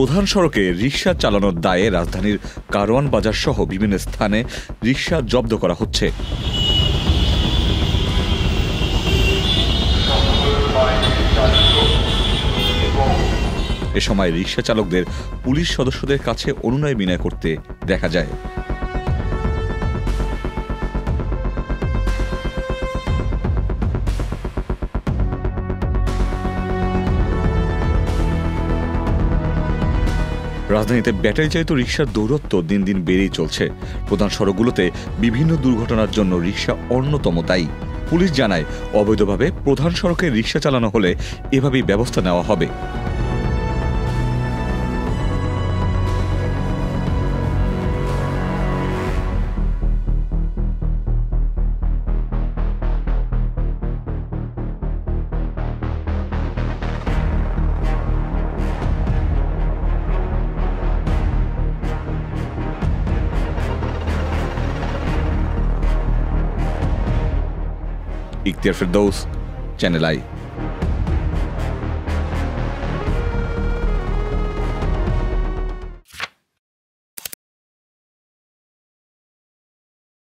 প্রধান সড়কে রিকশা চালানোর দায়ে রাজধানীর কারওয়ান বাজার সহ বিভিন্ন স্থানে রিকশা জব্দ করা হচ্ছে। এ সময় রিকশা চালকদের পুলিশ সদস্যদের কাছে অনুনয় বিনয় করতে দেখা যায়। রাজধানীতে ব্যাটারি চালিত রিকশার দৌরত্ব দিন দিন বেড়েই চলছে। প্রধান সড়কগুলোতে বিভিন্ন দুর্ঘটনার জন্য রিকশা অন্যতম দায়ী। পুলিশ জানায়, অবৈধভাবে প্রধান সড়কে রিকশা চালানো হলে এভাবেই ব্যবস্থা নেওয়া হবে। Ikhtiyar Ferdous, channel I.